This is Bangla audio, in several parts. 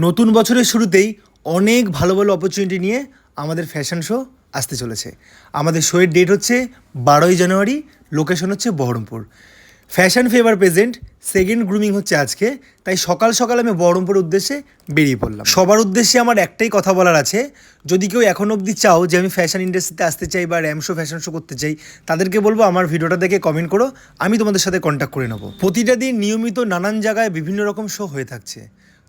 নতুন বছরের শুরুতেই অনেক ভালো ভালো অপরচুনিটি নিয়ে আমাদের ফ্যাশন শো আসতে চলেছে। আমাদের শোয়ের ডেট হচ্ছে 12ই জানুয়ারি, লোকেশন হচ্ছে Baharampur. Fashion favour present, second grooming হচ্ছে আজকে, তাই সকাল সকাল আমি বহরমপুরের উদ্দেশ্যে বেরিয়ে পড়লাম। সবার উদ্দেশ্যে আমার একটাই কথা বলার আছে, যদি কেউ এখন অবধি চাও যে আমি ফ্যাশন ইন্ডাস্ট্রিতে আসতে চাই বা র্যাম শো ফ্যাশন শো করতে চাই, তাদেরকে বলবো আমার ভিডিওটা দেখে কমেন্ট করো, আমি তোমাদের সাথে কন্ট্যাক্ট করে নেবো। প্রতিটা দিন নিয়মিত নানান জায়গায় বিভিন্ন রকম শো হয়ে থাকছে,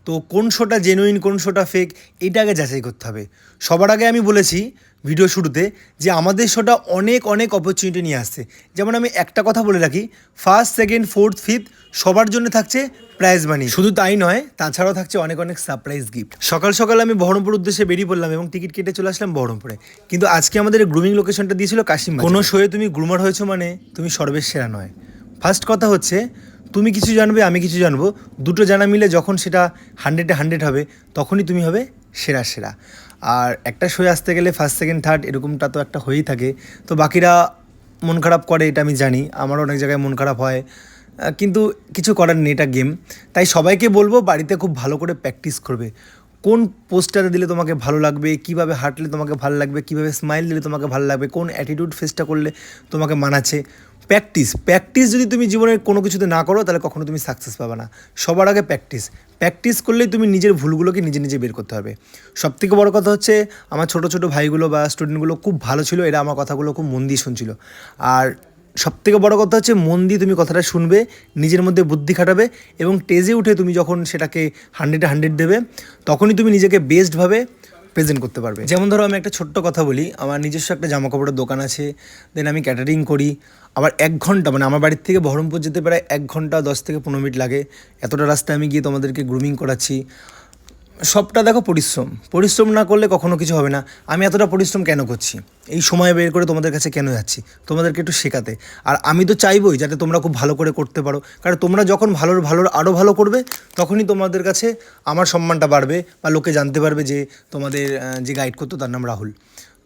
তো কোন শোটা জেনুইন কোন শোটা ফেক এটা আগে যাচাই করতে হবে। সবার আগে আমি বলেছি ভিডিও শুরুতে যে আমাদের শোটা অনেক অনেক অপরচুনিটি নিয়ে আসছে। যেমন আমি একটা কথা বলে রাখি, ফার্স্ট, সেকেন্ড, ফোর্থ, ফিফথ সবার জন্য থাকছে প্রাইজ মানি। শুধু তাই নয়, তাছাড়াও থাকছে অনেক অনেক সারপ্রাইজ গিফট। সকাল সকাল আমি বহরমপুর উদ্দেশ্যে বেরিয়ে পড়লাম এবং টিকিট কেটে চলে আসলাম বহরমপুরে। কিন্তু আজকে আমাদের গ্রুমিং লোকেশনটা দিয়েছিল কাশিম। কোনো শোয়ে তুমি গ্রুমার হয়েছো মানে তুমি সর্বেসেরা নয়। ফার্স্ট কথা হচ্ছে তুমি কিছু জানবে, আমি কিছু জানবো, দুটো জানা মিলে যখন সেটা 100-এ 100 হবে, তখনই তুমি হবে সেরা সেরা। আর একটা শোয়ে আসতে গেলে ফার্স্ট, সেকেন্ড, থার্ড এরকমটা তো একটা হয়েই থাকে। তো বাকিরা মন খারাপ করে এটা আমি জানি, আমারও অনেক জায়গায় মন খারাপ হয়, কিন্তু কিছু করার নেই, এটা গেম। তাই সবাইকে বলবো বাড়িতে খুব ভালো করে প্র্যাকটিস করবে। কোন পোস্টারে দিলে তোমাকে ভালো লাগবে, কীভাবে হাঁটলে তোমাকে ভালো লাগবে, কীভাবে স্মাইল দিলে তোমাকে ভালো লাগবে, কোন অ্যাটিটিউড ফেসটা করলে তোমাকে মানাচ্ছে। প্র্যাকটিস যদি তুমি জীবনের কোনো কিছুতে না করো তাহলে কখনো তুমি সাকসেস পাবে না। সবার আগে প্র্যাকটিস করলেই তুমি নিজের ভুলগুলোকে নিজে নিজে বের করতে হবে। সবথেকে বড় কথা হচ্ছে আমার ছোটো ছোটো ভাইগুলো বা স্টুডেন্টগুলো খুব ভালো ছিল, এরা আমার কথাগুলো খুব মন দিয়ে শুনছিল। আর সবথেকে বড় কথা হচ্ছে মন দিয়ে তুমি কথাটা শুনবে, নিজের মধ্যে বুদ্ধি খাটাবে এবং স্টেজে উঠে তুমি যখন সেটাকে 100-এ 100 দেবে, তখনই তুমি নিজেকে বেস্টভাবে প্রেজেন্ট করতে পারবে। যেমন ধরো আমি একটা ছোট্ট কথা বলি, আমার নিজস্ব একটা জামা কাপড়ের দোকান আছে, দেন আমি ক্যাটারিং করি। আবার 1 ঘন্টা, মানে আমার বাড়ির থেকে বহরমপুর যেতে প্রায় 1 ঘন্টা 10 থেকে 15 মিনিট লাগে। এতটা রাস্তায় আমি গিয়ে তোমাদেরকে গ্রুমিং করাচ্ছি। সবটা দেখো পরিশ্রম না করলে কখনো কিছু হবে না। আমি এতটা পরিশ্রম কেন করছি, এই সময় বের করে তোমাদের কাছে কেন যাচ্ছি, তোমাদেরকে একটু শেখাতে। আর আমি তো চাইবই যাতে তোমরা খুব ভালো করে করতে পারো, কারণ তোমরা যখন ভালোর আরও ভালো করবে, তখনই তোমাদের কাছে আমার সম্মানটা বাড়বে বা লোকে জানতে পারবে যে তোমাদের যে গাইড করতো তার নাম রাহুল।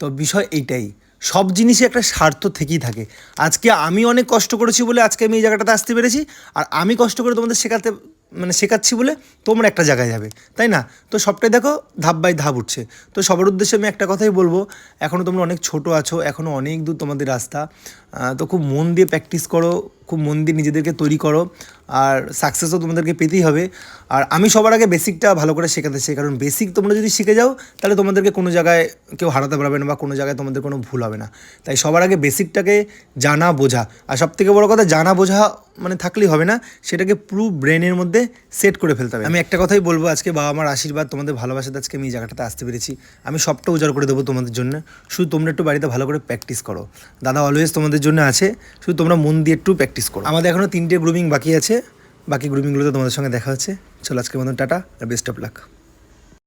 তো বিষয় এইটাই, সব জিনিসই একটা স্বার্থ থেকেই থাকে। আজকে আমি অনেক কষ্ট করেছি বলে আজকে আমি এই জায়গাটাতে আসতে পেরেছি, আর আমি কষ্ট করে তোমাদের শেখাচ্ছি বলে তোমরা একটা জায়গায় যাবে, তাই না? তো সবটাই দেখো ধাপ বাই ধাপ উঠছে। তো সবার উদ্দেশ্যে আমি একটা কথাই বলবো, এখনও তোমরা অনেক ছোট আছো, এখনও অনেক দূর তোমাদের রাস্তা। তো খুব মন দিয়ে প্র্যাকটিস করো, খুব মন দিয়ে নিজেদেরকে তৈরি করো, আর সাকসেসও তোমাদেরকে পেতেই হবে। আর আমি সবার আগে বেসিকটা ভালো করে শেখাতে চাই, কারণ বেসিক তোমরা যদি শিখে যাও তাহলে তোমাদেরকে কোনো জায়গায় কেউ হারাতে পারবে না বা কোনো জায়গায় তোমাদের কোনো ভুল হবে না। তাই সবার আগে বেসিকটাকে জানা বোঝা, আর সবথেকে বড় কথা জানা বোঝা মানে থাকলেই হবে না, সেটাকে পুরো ব্রেনের মধ্যে সেট করে ফেলতে হবে। আমি একটা কথাই বলবো, আজকে বাবা মার আশীর্বাদ, তোমাদের ভালোবাসাতে আজকে আমি এই জায়গাটাতে আসতে পেরেছি। আমি সবটা উজাড় করে দেবো তোমাদের জন্য, শুধু তোমরা একটু বাড়িতে ভালো করে প্র্যাকটিস করো। দাদা অলওয়েজ তোমাদের জন্য আছে, শুধু তোমরা মন দিয়ে একটু প্র্যাকটিস করো। আমাদের এখনও 3টে গ্রুমিং বাকি আছে, বাকি গ্রুমিংগুলোতে তোমাদের সঙ্গে দেখা হচ্ছে। চলো আজকের মতন টাটা আর বেস্ট অফ লাক।